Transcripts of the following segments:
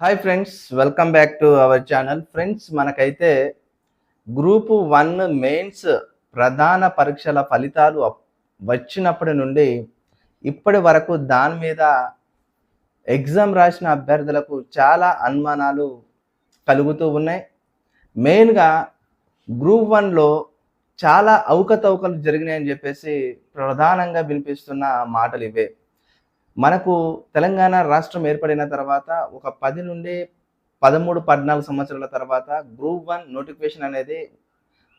Hi friends, welcome back to our channel. Friends, మనకైతే group 1 mains ప్రధాన పరీక్షల ఫలితాలు వచ్చినప్పటి నుండి ఇప్పటి వరకు దాని మీద ఎగ్జామ్ రాసిన అభ్యర్థులకు చాలా అనుమానాలు కలుగుతూ ఉన్నాయి. మెయిన్గా గ్రూప్ 1లో చాలా అవకతవకలు జరిగినాయని చెప్పేసి ప్రధానంగా వినిపిస్తున్న మాటలు ఇవే. మనకు తెలంగాణ రాష్ట్రం ఏర్పడిన తర్వాత ఒక 10 నుండి 13, 14 సంవత్సరాల తర్వాత గ్రూప్ 1 నోటిఫికేషన్ అనేది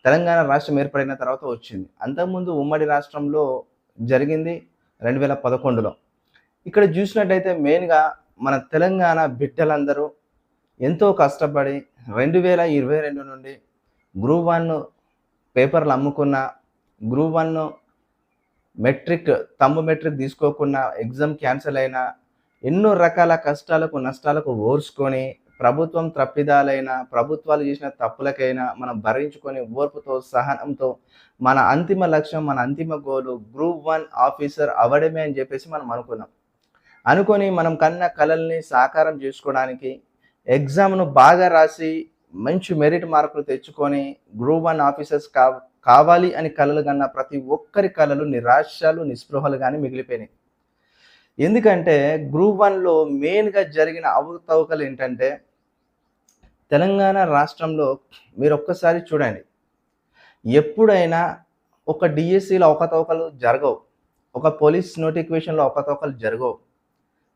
తెలంగాణ రాష్ట్రం ఏర్పడిన తర్వాత వచ్చింది. అంతకుముందు ఉమ్మడి రాష్ట్రంలో జరిగింది 2011లో. ఇక్కడ చూసినట్టయితే మెయిన్గా మన తెలంగాణ బిడ్డలందరూ ఎంతో కష్టపడి 2022 నుండి గ్రూప్ 1 పేపర్లు అమ్ముకున్న, గ్రూప్ 1 మెట్రిక్ తీసుకోకుండా ఎగ్జామ్ క్యాన్సిల్ అయినా ఎన్నో రకాల కష్టాలకు నష్టాలకు ఓర్చుకొని ప్రభుత్వం తప్పిదాలైనా ప్రభుత్వాలు చేసిన తప్పులకైనా మనం భరించుకొని ఓర్పుతో సహనంతో మన అంతిమ లక్ష్యం, మన అంతిమ గోలు గ్రూప్ 1 ఆఫీసర్ అవ్వడమే అని చెప్పేసి మనం అనుకొని మనం కన్న కలల్ని సాకారం చేసుకోవడానికి ఎగ్జామ్ను బాగా రాసి మంచి మెరిట్ మార్కులు తెచ్చుకొని గ్రూప్ 1 ఆఫీసర్స్ కావాలి అని కలలు కన్న ప్రతి ఒక్కరి కలలు నిరాశలు నిస్పృహలుగానే మిగిలిపోయినాయి. ఎందుకంటే గ్రూప్ 1లో మెయిన్గా జరిగిన అవకతవకలు ఏంటంటే, తెలంగాణ రాష్ట్రంలో మీరు ఒక్కసారి చూడండి, ఎప్పుడైనా ఒక డిఎస్సిలో అవకతవకలు జరగవు, ఒక పోలీస్ నోటిఫికేషన్లో అవకతవకలు జరగవు,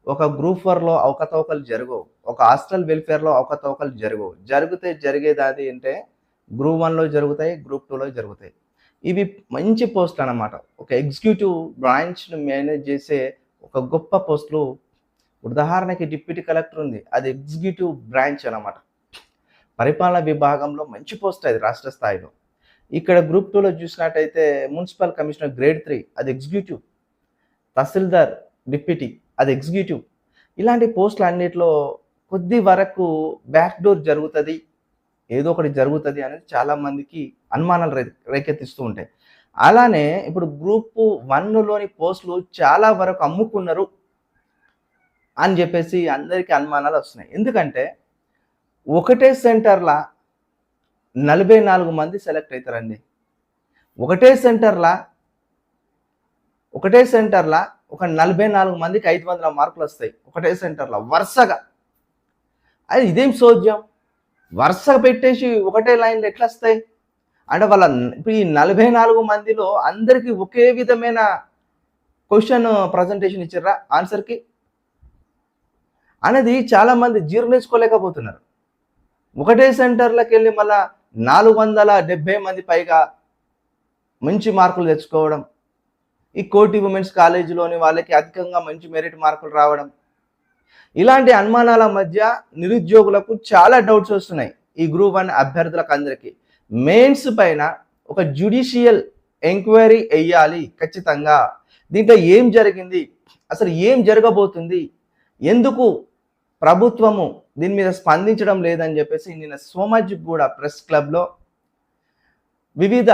ఒక గ్రూప్ 4లో అవకతవకలు జరగవు, ఒక హాస్టల్ వెల్ఫేర్లో అవకతవకలు జరగవు. జరిగేది అది అంటే గ్రూప్ 1లో జరుగుతాయి, గ్రూప్ 2లో జరుగుతాయి. ఇవి మంచి పోస్టులు అన్నమాట. ఒక ఎగ్జిక్యూటివ్ బ్రాంచ్ను మేనేజ్ చేసే ఒక గొప్ప పోస్టులు. ఉదాహరణకి డిప్యూటీ కలెక్టర్ ఉంది, అది ఎగ్జిక్యూటివ్ బ్రాంచ్ అన్నమాట. పరిపాలన విభాగంలో మంచి పోస్ట్ అది రాష్ట్ర స్థాయిలో. ఇక్కడ గ్రూప్ 2లో చూసినట్టయితే మున్సిపల్ కమిషనర్ గ్రేడ్ 3 అది ఎగ్జిక్యూటివ్, తహసీల్దార్ డిప్యూటీ అది ఎగ్జిక్యూటివ్. ఇలాంటి పోస్టులు అన్నిటిలో కొద్ది వరకు బ్యాక్ డోర్ జరుగుతుంది, ఏదో ఒకటి జరుగుతుంది అనేది చాలామందికి అనుమానాలు రేకెత్తిస్తూ ఉంటాయి. అలానే ఇప్పుడు గ్రూప్ 1లోని పోస్టులు చాలా వరకు అమ్ముకున్నారు అని చెప్పేసి అందరికీ అనుమానాలు వస్తున్నాయి. ఎందుకంటే ఒకటే సెంటర్లా 44 మంది సెలెక్ట్ అవుతారండి. ఒకటే సెంటర్లా ఒక 44 మందికి 500 మార్కులు వస్తాయి ఒకటే సెంటర్లో వరుసగా. అది ఇదేం సోద్యం? వరుసగా పెట్టేసి ఒకటే లైన్లో ఎట్లా వస్తాయి అంటే వాళ్ళ ఇప్పుడు ఈ 44 మందిలో అందరికీ ఒకే విధమైన క్వశ్చన్ ప్రజెంటేషన్ ఇచ్చారా ఆన్సర్కి అనేది చాలామంది జీర్ణించుకోలేకపోతున్నారు. ఒకటే సెంటర్లకు వెళ్ళి మళ్ళా 470 మంది పైగా మంచి మార్కులు తెచ్చుకోవడం, ఈ కోటి ఉమెన్స్ కాలేజీలోని వాళ్ళకి అధికంగా మంచి మెరిట్ మార్కులు రావడం, ఇలాంటి అనుమానాల మధ్య నిరుద్యోగులకు చాలా డౌట్స్ వస్తున్నాయి. ఈ గ్రూప్ 1 అభ్యర్థులకు అందరికీ మెయిన్స్ పైన ఒక జ్యుడిషియల్ ఎంక్వైరీ వేయాలి ఖచ్చితంగా. దీంట్లో ఏం జరిగింది, అసలు ఏం జరగబోతుంది, ఎందుకు ప్రభుత్వము దీని మీద స్పందించడం లేదని చెప్పేసి నిన్న సోమాజిగూడ ప్రెస్ క్లబ్లో వివిధ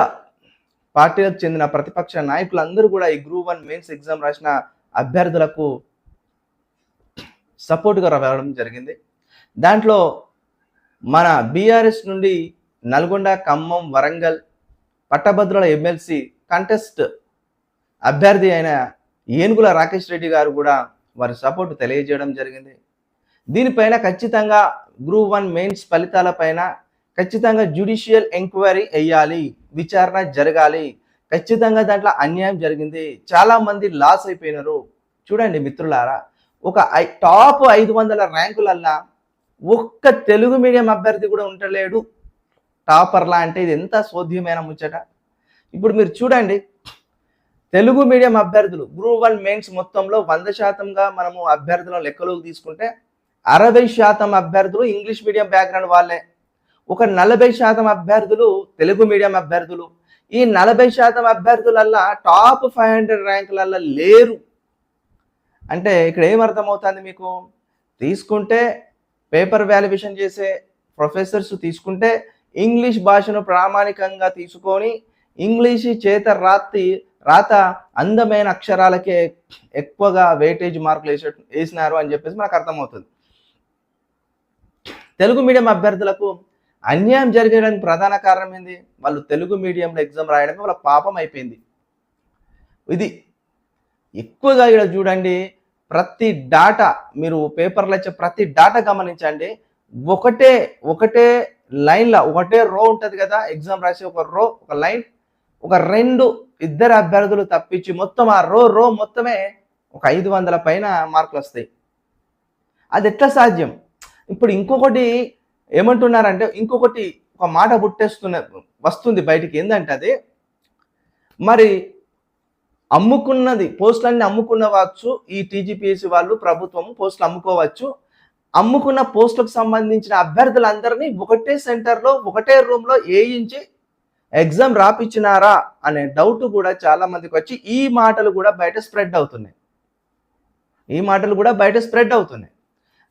పార్టీలకు చెందిన ప్రతిపక్ష నాయకులందరూ కూడా ఈ గ్రూప్ 1 మెయిన్స్ ఎగ్జామ్ రాసిన అభ్యర్థులకు సపోర్ట్గా రావడం జరిగింది. దాంట్లో మన బీఆర్ఎస్ నుండి నల్గొండ, ఖమ్మం, వరంగల్ పట్టభద్రుల ఎమ్మెల్సీ కంటెస్ట్ అభ్యర్థి అయిన ఏనుగుల రాకేష్ రెడ్డి గారు కూడా వారి సపోర్ట్ తెలియజేయడం జరిగింది. దీనిపైన ఖచ్చితంగా గ్రూప్ 1 మెయిన్స్ ఫలితాలపైన ఖచ్చితంగా జ్యుడిషియల్ ఎంక్వైరీ వేయాలి, విచారణ జరగాలి, ఖచ్చితంగా దాంట్లో అన్యాయం జరిగింది, చాలామంది లాస్ అయిపోయినారు. చూడండి మిత్రులారా, ఒక టాప్ 500 ర్యాంకులల్లా ఒక్క తెలుగు మీడియం అభ్యర్థి కూడా ఉండలేడు టాపర్లా. అంటే ఇది ఎంత శోధ్యమైన ముచ్చట. ఇప్పుడు మీరు చూడండి, తెలుగు మీడియం అభ్యర్థులు గ్రూప్ 1 మెయిన్స్ మొత్తంలో 100%గా మనము అభ్యర్థులను లెక్కలోకి తీసుకుంటే 60% అభ్యర్థులు ఇంగ్లీష్ మీడియం బ్యాక్గ్రౌండ్ వాళ్ళే, ఒక 40% అభ్యర్థులు తెలుగు మీడియం అభ్యర్థులు. ఈ 40% అభ్యర్థులల్లా టాప్ 500 ర్యాంకులల్లా లేరు. అంటే ఇక్కడ ఏమర్థమవుతుంది మీకు? తీసుకుంటే పేపర్ వాల్యుయేషన్ చేసే ప్రొఫెసర్స్ తీసుకుంటే ఇంగ్లీష్ భాషను ప్రామాణికంగా తీసుకొని ఇంగ్లీష్ చేత రాత అందమైన అక్షరాలకే ఎక్కువగా వెయిటేజ్ మార్కులు వేసినారు అని చెప్పేసి మనకు అర్థమవుతుంది. తెలుగు మీడియం అభ్యర్థులకు అన్యాయం జరగడానికి ప్రధాన కారణం ఏంది? వాళ్ళు తెలుగు మీడియంలో ఎగ్జామ్ రాయడమే వాళ్ళ పాపం అయిపోయింది. ఇది ఎక్కువగా ఇక్కడ చూడండి, ప్రతి డాటా మీరు పేపర్లో వచ్చే ప్రతి డాటా గమనించండి. ఒకటే ఒకటే లైన్లో ఒకటే రో ఉంటుంది కదా, ఎగ్జామ్ రాసే ఒక రో ఒక లైన్, ఒక ఇద్దరు అభ్యర్థులు తప్పించి మొత్తం ఆ రో మొత్తమే ఒక 500 పైన మార్కులు వస్తాయి. అది ఎట్లా సాధ్యం? ఇప్పుడు ఇంకొకటి ఏమంటున్నారంటే, ఇంకొకటి ఒక మాట వస్తుంది బయటికి. ఏంటంటే అది మరి పోస్టులన్నీ అమ్ముకున్నవచ్చు. ఈ టీజీపీఎస్సీ వాళ్ళు ప్రభుత్వం పోస్టులు అమ్ముకోవచ్చు. అమ్ముకున్న పోస్టులకు సంబంధించిన అభ్యర్థులందరినీ ఒకటే సెంటర్లో ఒకటే రూమ్లో ఏయించి ఎగ్జామ్ రాపిచ్చినారా అనే డౌట్ కూడా చాలా మందికి వచ్చి ఈ మాటలు కూడా బయట స్ప్రెడ్ అవుతున్నాయి.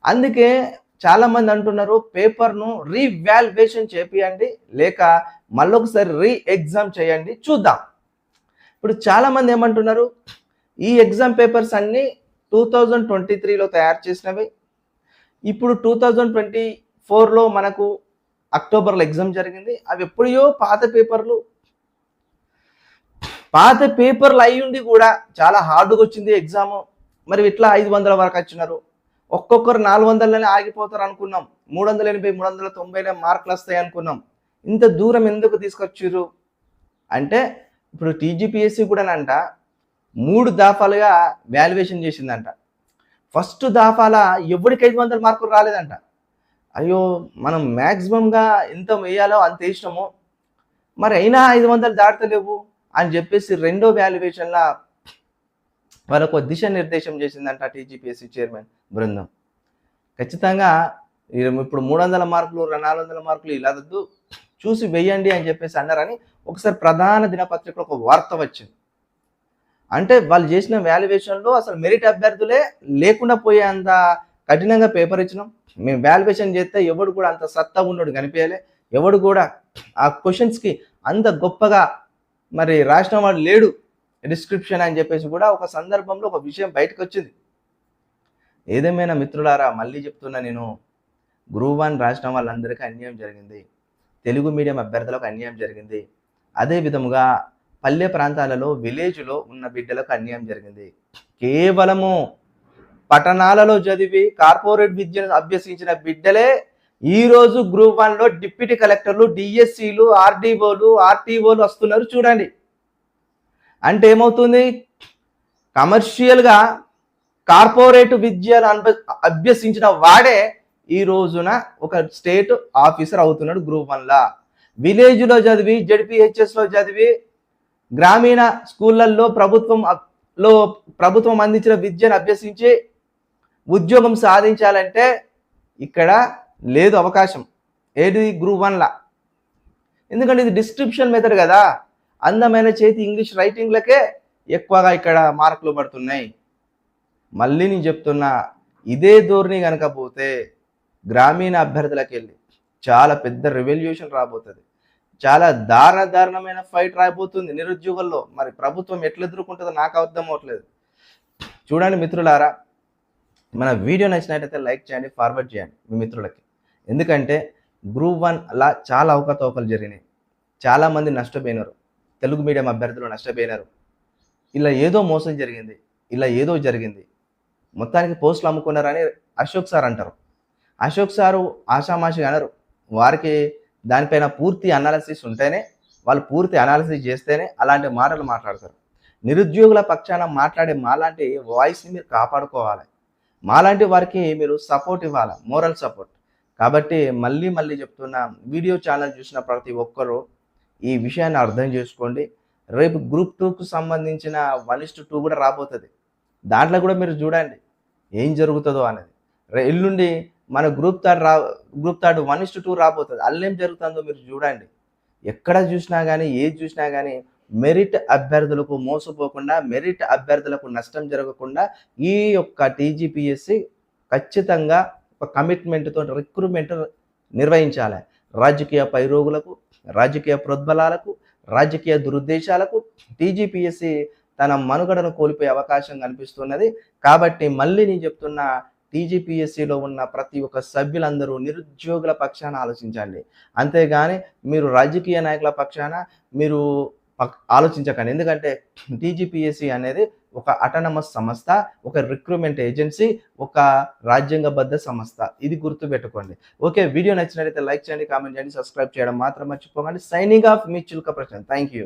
అందుకే చాలా మంది అంటున్నారు, పేపర్ను రీవాల్యుయేషన్ చేపియండి, లేక మళ్ళొకసారి ఎగ్జామ్ చేయండి, చూద్దాం. ఇప్పుడు చాలా మంది ఏమంటున్నారు, ఈ ఎగ్జామ్ పేపర్స్ అన్నీ 2023లో తయారు చేసినవి. ఇప్పుడు 2024లో మనకు అక్టోబర్లో ఎగ్జామ్ జరిగింది. అవి ఎప్పుడో పాత పేపర్లు అయ్యుండి కూడా చాలా హార్డ్గా వచ్చింది ఎగ్జామ్. మరి ఇట్లా 500 వరకు వచ్చినారు. ఒక్కొక్కరు 400లోనే ఆగిపోతారు అనుకున్నాం. 380 390 మార్కులు వస్తాయి అనుకున్నాం. ఇంత దూరం ఎందుకు తీసుకొచ్చారు అంటే, ఇప్పుడు టీజీపీఎస్సీ కూడానంట 3 దఫాలుగా వాల్యుయేషన్ చేసిందంట. ఫస్ట్ దఫాల ఎవరికి 500 మార్కులు రాలేదంట. అయ్యో, మనం మ్యాక్సిమంగా ఎంత వేయాలో అంత వేసినాము, మరి అయినా 500 దాటలేవు అని చెప్పేసి రెండో వాల్యుయేషన్లా వాళ్ళకు దిశానిర్దేశం చేసిందంట టీజీపీఎస్సీ చైర్మన్ బృందం. ఖచ్చితంగా ఇప్పుడు 300 మార్కులు 400 మార్కులు ఇలా వద్దు, చూసి వెయ్యండి అని చెప్పేసి అన్నారని ఒకసారి ప్రధాన దినపత్రికలో ఒక వార్త వచ్చింది. అంటే వాళ్ళు చేసిన వాల్యుయేషన్లో అసలు మెరిట్ అభ్యర్థులే లేకుండా పోయేంత కఠినంగా పేపర్ ఇచ్చినాం. మేము వాల్యుయేషన్ చేస్తే ఎవడు కూడా అంత సత్తా ఉన్నోడు కనిపించలే, ఎవడు కూడా ఆ క్వశ్చన్స్కి అంత గొప్పగా మరి రాసిన వాడు లేడు డిస్క్రిప్షన్ అని చెప్పేసి కూడా ఒక సందర్భంలో ఒక విషయం బయటకు వచ్చింది. ఏదేమైనా మిత్రులారా, మళ్ళీ చెప్తున్నా, నేను గ్రూప్ 1 రాసిన వాళ్ళందరికీ అన్యాయం జరిగింది, తెలుగు మీడియం అభ్యర్థులకు అన్యాయం జరిగింది. అదే విధముగా పల్లె ప్రాంతాలలో విలేజ్లో ఉన్న బిడ్డలకు అన్యాయం జరిగింది. కేవలము పట్టణాలలో చదివి కార్పొరేట్ విద్యను అభ్యసించిన బిడ్డలే ఈరోజు గ్రూప్ 1లో డిప్యూటీ కలెక్టర్లు, డిఎస్సీలు, ఆర్డీఓలు, ఆర్టీఓలు వస్తున్నారు చూడండి. అంటే ఏమవుతుంది, కమర్షియల్గా కార్పొరేట్ విద్యను అభ్యసించిన వాడే ఈ రోజున ఒక స్టేట్ ఆఫీసర్ అవుతున్నాడు గ్రూప్ 1లా. విలేజ్లో చదివి జెడ్పీహెచ్ఎస్లో చదివి గ్రామీణ స్కూళ్ళల్లో ప్రభుత్వం అందించిన విద్యను అభ్యసించి ఉద్యోగం సాధించాలంటే ఇక్కడ లేదు అవకాశం. ఏది గ్రూప్ 1లా. ఎందుకంటే ఇది డిస్క్రిప్షన్ మెథడ్ కదా, అందమైన చేతి ఇంగ్లీష్ రైటింగ్లకే ఎక్కువగా ఇక్కడ మార్కులు పడుతున్నాయి. మళ్ళీ నేను చెప్తున్నా, ఇదే ధోరణి కనుక పోతే గ్రామీణ అభ్యర్థులకు వెళ్ళి చాలా పెద్ద రెవల్యూషన్ రాబోతుంది, చాలా దారుణమైన ఫైట్ రాబోతుంది నిరుద్యోగుల్లో. మరి ప్రభుత్వం ఎట్లా ఎదుర్కొంటుందో నాకు అర్థం అవట్లేదు. చూడండి మిత్రులారా, మన వీడియో నచ్చినట్టయితే లైక్ చేయండి, ఫార్వర్డ్ చేయండి మీ మిత్రులకి. ఎందుకంటే గ్రూప్ 1 అలా చాలా అవకతవకలు జరిగినాయి, చాలామంది నష్టపోయినారు, తెలుగు మీడియం అభ్యర్థులు నష్టపోయినారు. ఇలా ఏదో మోసం జరిగింది, ఇలా ఏదో జరిగింది, మొత్తానికి పోస్టులు అమ్ముకున్నారని అశోక్ సార్ అంటారు. అశోక్ సారు ఆషామాషి అనరు. వారికి దానిపైన పూర్తి అనాలిసిస్ ఉంటేనే, వాళ్ళు పూర్తి అనాలిసిస్ చేస్తేనే అలాంటి మాటలు మాట్లాడతారు. నిరుద్యోగుల పక్షాన మాట్లాడే మాలాంటి వాయిస్ని మీరు కాపాడుకోవాలి, మాలాంటి వారికి మీరు సపోర్ట్ ఇవ్వాలి, మోరల్ సపోర్ట్. కాబట్టి మళ్ళీ చెప్తున్నా, వీడియో ఛానల్ చూసిన ప్రతి ఒక్కరూ ఈ విషయాన్ని అర్థం చేసుకోండి. రేపు గ్రూప్ 2కు సంబంధించిన 1:2 కూడా రాబోతుంది. దాంట్లో కూడా మీరు చూడండి ఏం జరుగుతుందో అనేది. ఎల్లుండి మన గ్రూప్ థర్డ్ 1:2 రాబోతుంది. అల్లేం జరుగుతుందో మీరు చూడండి. ఎక్కడ చూసినా కానీ, ఏది చూసినా కానీ మెరిట్ అభ్యర్థులకు మోసపోకుండా, మెరిట్ అభ్యర్థులకు నష్టం జరగకుండా ఈ యొక్క టీజీపీఎస్సీ ఖచ్చితంగా ఒక కమిట్మెంట్తో రిక్రూట్మెంట్ నిర్వహించాలి. రాజకీయ పైరోగులకు, రాజకీయ ప్రోద్బలాలకు, రాజకీయ దురుద్దేశాలకు టీజీపీఎస్సీ తన మనుగడను కోల్పోయే అవకాశం కనిపిస్తున్నది. కాబట్టి మళ్ళీ నేను చెప్తున్నా, టీజీపీఎస్సీలో ఉన్న ప్రతి ఒక్క సభ్యులందరూ నిరుద్యోగుల పక్షాన ఆలోచించండి. అంతేగాని మీరు రాజకీయ నాయకుల పక్షాన మీరు ఆలోచించకండి. ఎందుకంటే టీజీపీఎస్సీ అనేది ఒక అటానమస్ సంస్థ, ఒక రిక్రూట్మెంట్ ఏజెన్సీ, ఒక రాజ్యాంగబద్ధ సంస్థ. ఇది గుర్తుపెట్టుకోండి. ఓకే, వీడియో నచ్చినట్లయితే లైక్ చేయండి, కామెంట్ చేయండి, సబ్స్క్రైబ్ చేయడం మాత్రం మర్చిపోకండి. సైనింగ్ ఆఫ్ మీ చిలుక ప్రశాంత్. Thank you.